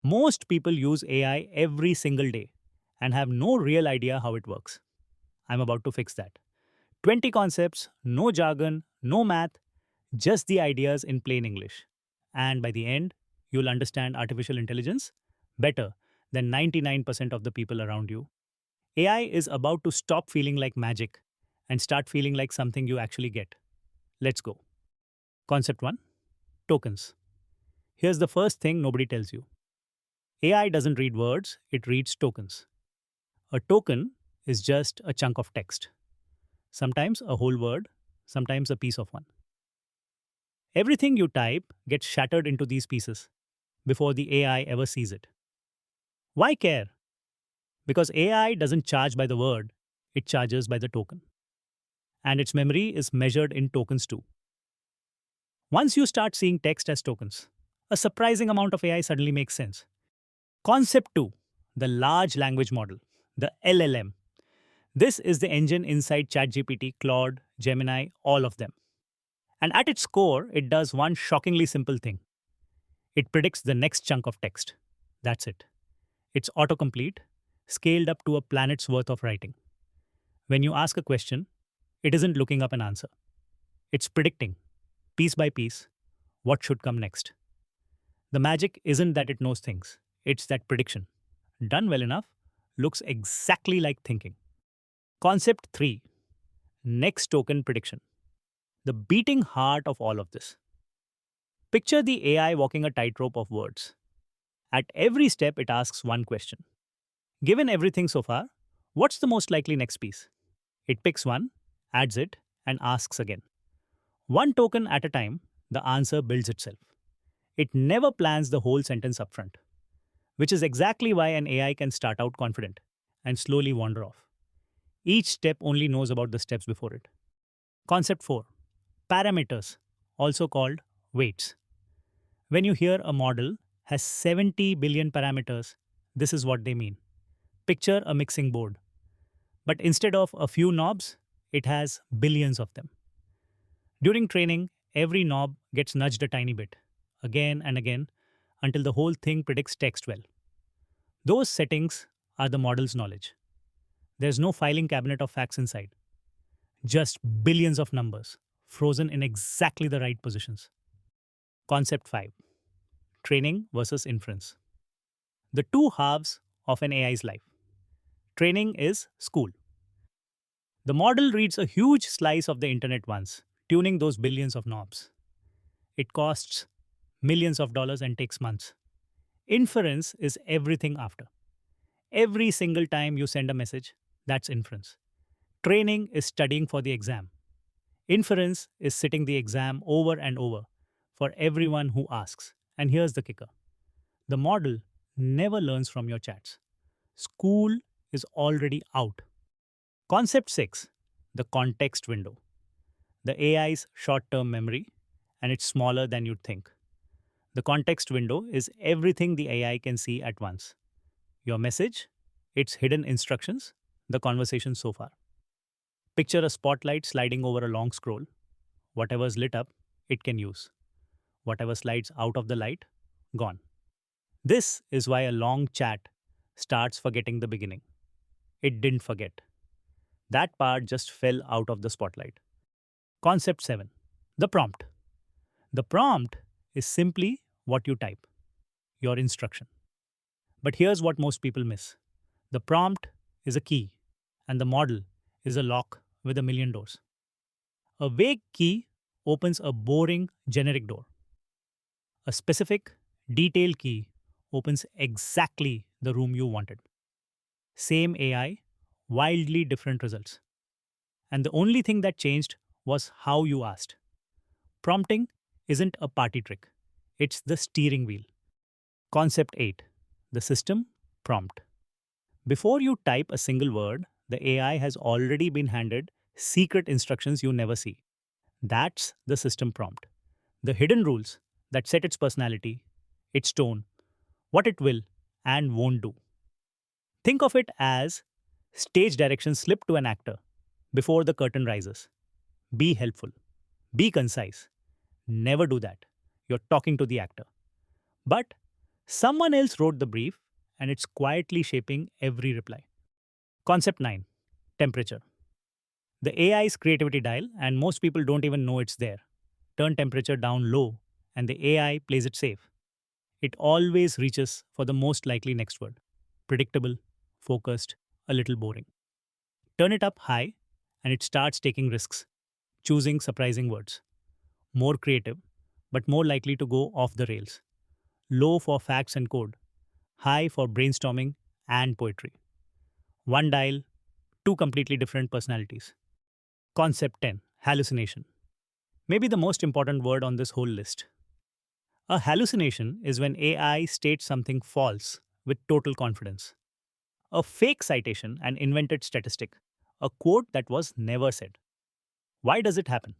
Most people use AI every single day and have no real idea how it works. I'm about to fix that. 20 concepts, no jargon, no math, just the ideas in plain English. And by the end, you'll understand artificial intelligence better than 99% of the people around you. AI is about to stop feeling like magic and start feeling like something you actually get. Let's go. Concept 1, tokens. Here's the first thing nobody tells you: AI doesn't read words, it reads tokens. A token is just a chunk of text, sometimes a whole word, sometimes a piece of one. Everything you type gets shattered into these pieces before the AI ever sees it. Why care? Because AI doesn't charge by the word, it charges by the token. And its memory is measured in tokens too. Once you start seeing text as tokens, a surprising amount of AI suddenly makes sense. Concept 2, the large language model, the LLM. This is the engine inside ChatGPT, Claude, Gemini, all of them. And at its core, it does one shockingly simple thing: it predicts the next chunk of text. That's it. It's autocomplete, scaled up to a planet's worth of writing. When you ask a question, it isn't looking up an answer. It's predicting, piece by piece, what should come next. The magic isn't that it knows things, it's that prediction, done well enough, looks exactly like thinking. Concept 3, next token prediction. The beating heart of all of this. Picture the AI walking a tightrope of words. At every step, it asks one question: given everything so far, what's the most likely next piece? It picks one, adds it, and asks again. One token at a time, the answer builds itself. It never plans the whole sentence upfront, which is exactly why an AI can start out confident and slowly wander off. Each step only knows about the steps before it. Concept 4, parameters, also called weights. When you hear a model has 70 billion parameters, this is what they mean. Picture a mixing board, but instead of a few knobs, it has billions of them. During training, every knob gets nudged a tiny bit, again and again, until the whole thing predicts text well. Those settings are the model's knowledge. There's no filing cabinet of facts inside, just billions of numbers, frozen in exactly the right positions. Concept 5, training versus inference. The two halves of an AI's life. Training is school. The model reads a huge slice of the internet once, tuning those billions of knobs. It costs millions of dollars and takes months. Inference is everything after. Every single time you send a message, that's inference. Training is studying for the exam. Inference is sitting the exam over and over for everyone who asks. And here's the kicker: the model never learns from your chats. School is already out. Concept 6, the context window. The AI's short term memory, and it's smaller than you'd think. The context window is everything the AI can see at once: your message, its hidden instructions, the conversation so far. Picture a spotlight sliding over a long scroll. Whatever's lit up, it can use. Whatever slides out of the light, gone. This is why a long chat starts forgetting the beginning. It didn't forget. That part just fell out of the spotlight. Concept 7, the prompt. The prompt is simply what you type, your instruction. But here's what most people miss: the prompt is a key, and the model is a lock with a million doors. A vague key opens a boring, generic door. A specific, detailed key opens exactly the room you wanted. Same AI, wildly different results. And the only thing that changed was how you asked. Prompting isn't a party trick, it's the steering wheel. Concept 8, the system prompt. Before you type a single word, the AI has already been handed secret instructions you never see. That's the system prompt. The hidden rules that set its personality, its tone, what it will and won't do. Think of it as stage directions slipped to an actor before the curtain rises. Be helpful. Be concise. Never do that. You're talking to the actor. But Someone else wrote the brief, and it's quietly shaping every reply. Concept 9, temperature. The AI's creativity dial, and most people don't even know it's there. Turn temperature down low, and the AI plays it safe. It always reaches for the most likely next word: predictable, focused, a little boring. Turn it up high, and it starts taking risks, choosing surprising words. More creative, but more likely to go off the rails. Low for facts and code, high for brainstorming and poetry. One dial, two completely different personalities. Concept 10, hallucination. Maybe the most important word on this whole list. A hallucination is when AI states something false with total confidence. A fake citation, an invented statistic, a quote that was never said. Why does it happen?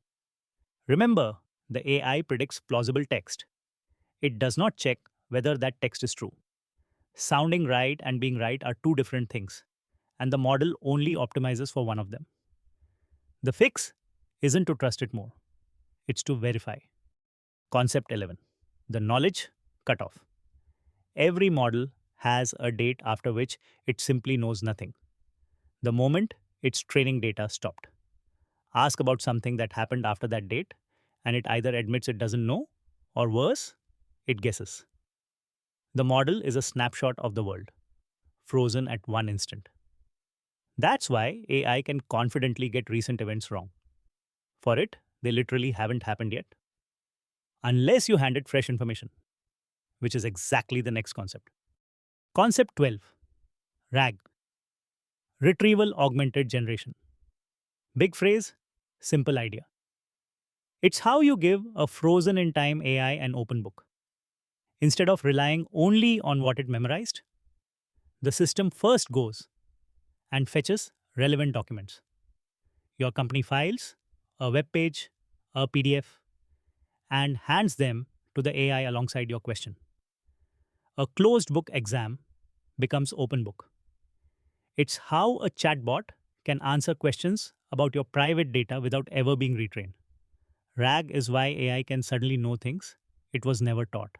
Remember, the AI predicts plausible text. It does not check whether that text is true. Sounding right and being right are two different things, and the model only optimizes for one of them. The fix isn't to trust it more, it's to verify. Concept 11, the knowledge cutoff. Every model has a date after which it simply knows nothing. The moment its training data stopped. Ask about something that happened after that date, and it either admits it doesn't know, or worse, it guesses. The model is a snapshot of the world, frozen at one instant. That's why AI can confidently get recent events wrong. For it, they literally haven't happened yet. Unless you hand it fresh information, which is exactly the next concept. Concept 12, RAG, Retrieval Augmented Generation. Big phrase, simple idea. It's how you give a frozen in time AI an open book. Instead of relying only on what it memorized, the system first goes and fetches relevant documents: your company files, a web page, a PDF, and hands them to the AI alongside your question. A closed book exam becomes open book. It's how a chatbot can answer questions about your private data without ever being retrained. RAG is why AI can suddenly know things it was never taught.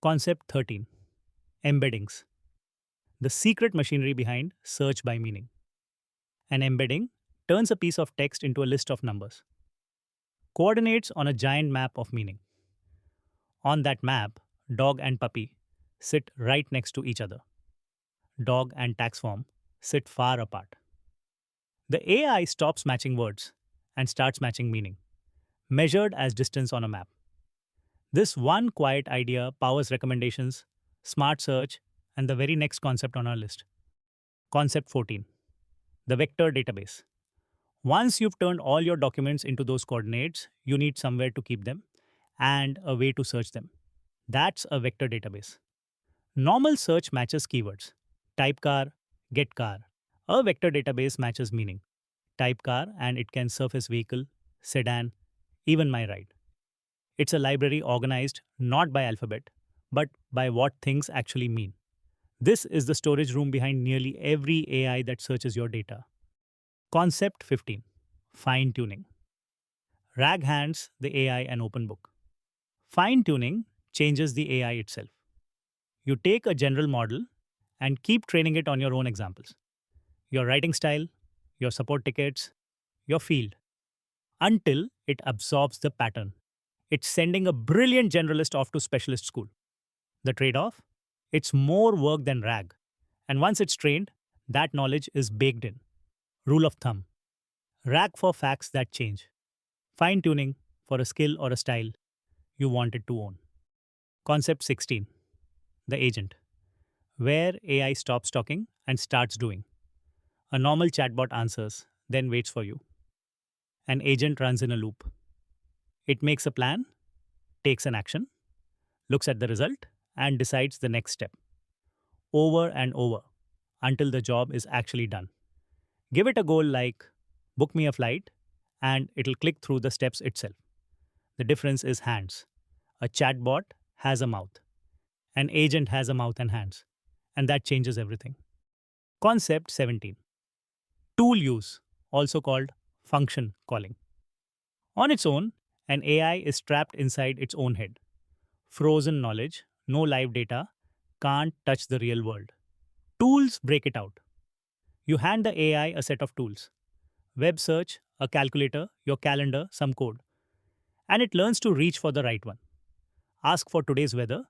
Concept 13, Embeddings, the secret machinery behind search by meaning. An embedding turns a piece of text into a list of numbers, coordinates on a giant map of meaning. On that map, dog and puppy sit right next to each other. Dog and tax form sit far apart. The AI stops matching words and starts matching meaning, measured as distance on a map. This one quiet idea powers recommendations, smart search, and the very next concept on our list. Concept 14, the vector database. Once you've turned all your documents into those coordinates, you need somewhere to keep them and a way to search them. That's a vector database. Normal search matches keywords. Type car, get car. A vector database matches meaning. Type car and it can surface vehicle, sedan, even my ride. It's a library organized not by alphabet, but by what things actually mean. This is the storage room behind nearly every AI that searches your data. Concept 15, fine tuning. RAG hands the AI an open book. Fine tuning changes the AI itself. You take a general model and keep training it on your own examples: your writing style, your support tickets, your field, until it absorbs the pattern. It's sending a brilliant generalist off to specialist school. The trade off? It's more work than RAG. And once it's trained, that knowledge is baked in. Rule of thumb: RAG for facts that change, fine tuning for a skill or a style you wanted to own. Concept 16, the agent, where AI stops talking and starts doing. A normal chatbot answers, then waits for you. An agent runs in a loop. It makes a plan, takes an action, looks at the result, and decides the next step. Over and over until the job is actually done. Give it a goal like book me a flight, and it'll click through the steps itself. The difference is hands. A chatbot has a mouth. An agent has a mouth and hands. And that changes everything. Concept 17, tool use, also called function calling. On its own, an AI is trapped inside its own head. Frozen knowledge, no live data, can't touch the real world. Tools break it out. You hand the AI a set of tools: web search, a calculator, your calendar, some code, and it learns to reach for the right one. Ask for today's weather,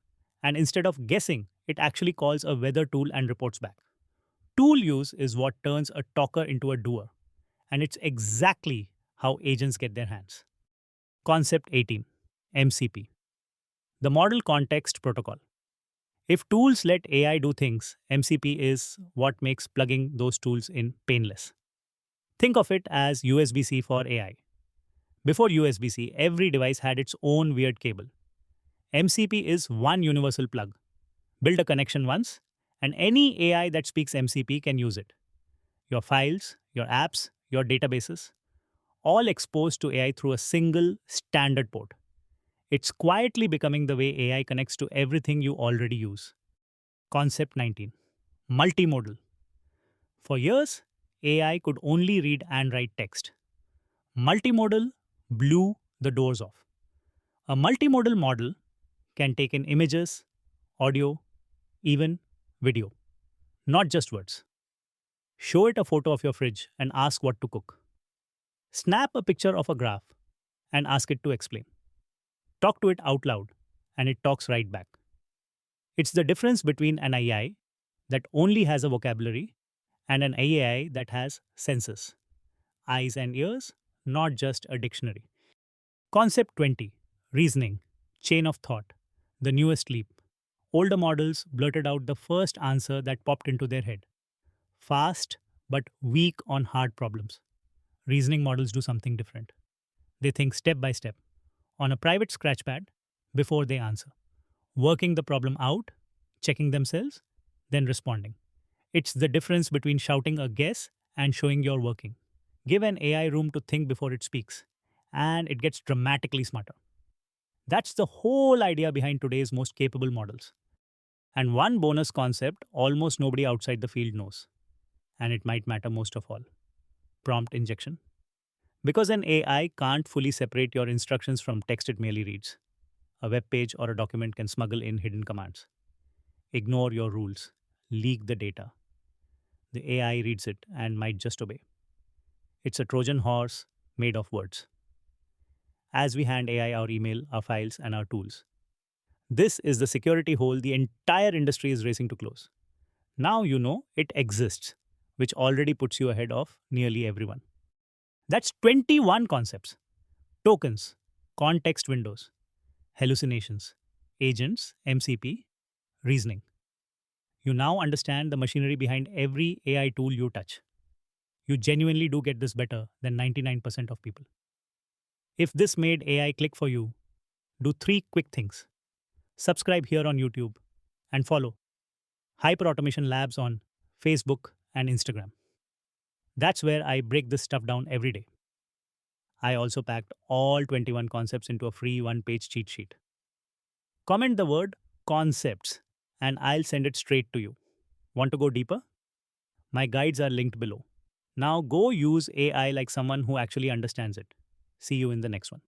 and instead of guessing, it actually calls a weather tool and reports back. Tool use is what turns a talker into a doer, and it's exactly how agents get their hands. Concept 18: MCP, the Model Context Protocol. If tools let AI do things, MCP is what makes plugging those tools in painless. Think of it as USB C for AI. Before USB C, every device had its own weird cable. MCP is one universal plug. Build a connection once, and any AI that speaks MCP can use it. Your files, your apps, your databases, all exposed to AI through a single standard port. It's quietly becoming the way AI connects to everything you already use. Concept 19: Multimodal. For years, AI could only read and write text. Multimodal blew the doors off. A multimodal model can take in images, audio, even video, not just words. Show it a photo of your fridge and ask what to cook. Snap a picture of a graph and ask it to explain. Talk to it out loud and it talks right back. It's the difference between an AI that only has a vocabulary and an AI that has senses, eyes and ears, not just a dictionary. Concept 20: Reasoning, chain of thought, the newest leap. Older models blurted out the first answer that popped into their head. Fast, but weak on hard problems. Reasoning models do something different. They think step by step, on a private scratchpad, before they answer, working the problem out, checking themselves, then responding. It's the difference between shouting a guess and showing you're working. Give an AI room to think before it speaks, and it gets dramatically smarter. That's the whole idea behind today's most capable models. And one bonus concept almost nobody outside the field knows, and it might matter most of all: prompt injection. Because an AI can't fully separate your instructions from text it merely reads, a web page or a document can smuggle in hidden commands. Ignore your rules, leak the data. The AI reads it and might just obey. It's a Trojan horse made of words. As we hand AI our email, our files, and our tools, this is the security hole the entire industry is racing to close. Now you know it exists, which already puts you ahead of nearly everyone. That's 21 concepts: tokens, context windows, hallucinations, agents, MCP, reasoning. You now understand the machinery behind every AI tool you touch. You genuinely do get this better than 99% of people. If this made AI click for you, do three quick things. Subscribe here on YouTube and follow Hyperautomation Labs on Facebook and Instagram. That's where I break this stuff down every day. I also packed all 21 concepts into a free one-page cheat sheet. Comment the word concepts and I'll send it straight to you. Want to go deeper? My guides are linked below. Now go use AI like someone who actually understands it. See you in the next one.